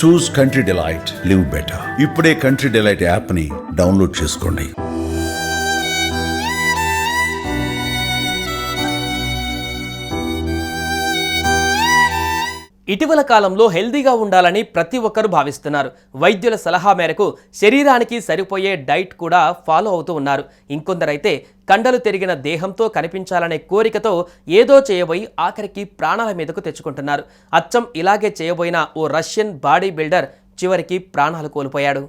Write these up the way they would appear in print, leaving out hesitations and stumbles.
చూస్ country delight, live better. ఇప్పుడే country delight app ని download చేసుకోండి. ఇటీవల కాలంలో హెల్దీగా ఉండాలని ప్రతి ఒక్కరూ భావిస్తున్నారు. వైద్యుల సలహా మేరకు శరీరానికి సరిపోయే డైట్ కూడా ఫాలో అవుతూ ఉన్నారు. ఇంకొందరైతే కండలు తిరిగిన దేహంతో కనిపించాలనే కోరికతో ఏదో చేయబోయి ఆఖరికి ప్రాణాల మీదకు తెచ్చుకుంటున్నారు. అచ్చం ఇలాగే చేయబోయిన ఓ రష్యన్ బాడీ బిల్డర్ చివరికి ప్రాణాలు కోల్పోయాడు.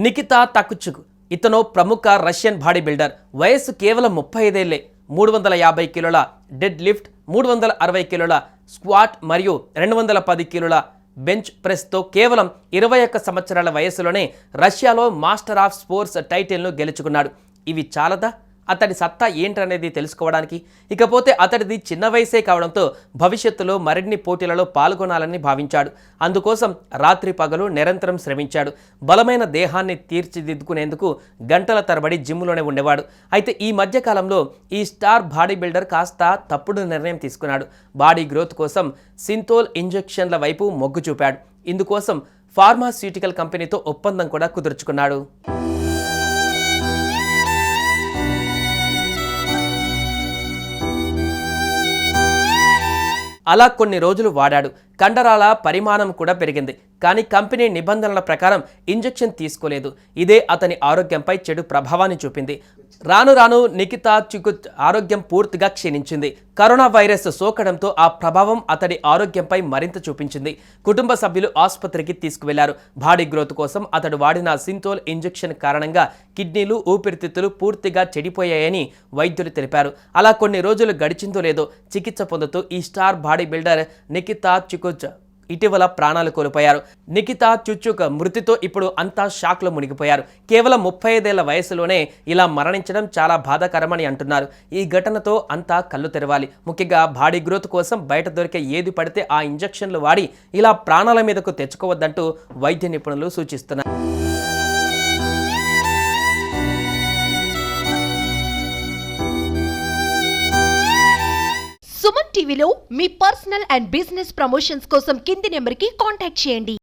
నికితా తకుచుక్ ఇతను ప్రముఖ రష్యన్ బాడీ బిల్డర్. వయస్సు కేవలం 35 350 కిలోల డెడ్ లిఫ్ట్, 360 కిలోల స్క్వాట్ మరియు 210 కిలోల బెంచ్ ప్రెస్తో కేవలం 21 సంవత్సరాల వయసులోనే రష్యాలో మాస్టర్ ఆఫ్ స్పోర్ట్స్ టైటిల్ను గెలుచుకున్నాడు. ఇవి చాలదా అతడి సత్తా ఏంటనేది తెలుసుకోవడానికి? ఇకపోతే అతడిది చిన్న వయసే కావడంతో భవిష్యత్తులో మరిన్ని పోటీలలో పాల్గొనాలని భావించాడు. అందుకోసం రాత్రి పగలు నిరంతరం శ్రమించాడు. బలమైన దేహాన్ని తీర్చిదిద్దుకునేందుకు గంటల తరబడి జిమ్లోనే ఉండేవాడు. అయితే ఈ మధ్య కాలంలో ఈ స్టార్ బాడీ బిల్డర్ కాస్త తప్పుడు నిర్ణయం తీసుకున్నాడు. బాడీ గ్రోత్ కోసం సింథోల్ ఇంజెక్షన్ల వైపు మొగ్గు చూపాడు. ఇందుకోసం ఫార్మాస్యూటికల్ కంపెనీతో ఒప్పందం కూడా కుదుర్చుకున్నాడు. అలా కొన్ని రోజులు వాడాడు. కండరాల పరిమాణం కూడా పెరిగింది. కానీ కంపెనీ నిబంధనల ప్రకారం ఇంజెక్షన్ తీసుకోలేదు. ఇదే అతని ఆరోగ్యంపై చెడు ప్రభావాన్ని చూపింది. రాను రాను నికితా చుకుచ్ ఆరోగ్యం పూర్తిగా క్షీణించింది. కరోనా వైరస్ సోకడంతో ఆ ప్రభావం అతడి ఆరోగ్యంపై మరింత చూపించింది. కుటుంబ సభ్యులు ఆసుపత్రికి తీసుకువెళ్లారు. బాడీ గ్రోత్ కోసం అతడు వాడిన సింథోల్ ఇంజెక్షన్ కారణంగా కిడ్నీలు, ఊపిరితిత్తులు పూర్తిగా చెడిపోయాయని వైద్యులు తెలిపారు. అలా కొన్ని రోజులు గడిచిందో లేదో చికిత్స పొందుతూ ఈ స్టార్ బాడీ బిల్డర్ నికితా చుకుచ్ ఇటీవల ప్రాణాలు కోల్పోయారు. నికితా చుచుక్ మృతితో ఇప్పుడు అంతా షాక్లో మునిగిపోయారు. కేవలం 35 వయసులోనే ఇలా మరణించడం చాలా బాధాకరమని అంటున్నారు. ఈ ఘటనతో అంతా కళ్ళు తెరవాలి. ముఖ్యంగా బాడీ గ్రోత్ కోసం బయట దొరికే ఏది పడితే ఆ ఇంజెక్షన్లు వాడి ఇలా ప్రాణాల మీదకు తెచ్చుకోవద్దంటూ వైద్య నిపుణులు సూచిస్తున్నారు. సుమన్ టీవీలో మీ పర్సనల్ అండ్ బిజినెస్ ప్రమోషన్స్ కోసం కింది నెంబర్కి కాంటాక్ట్ చేయండి.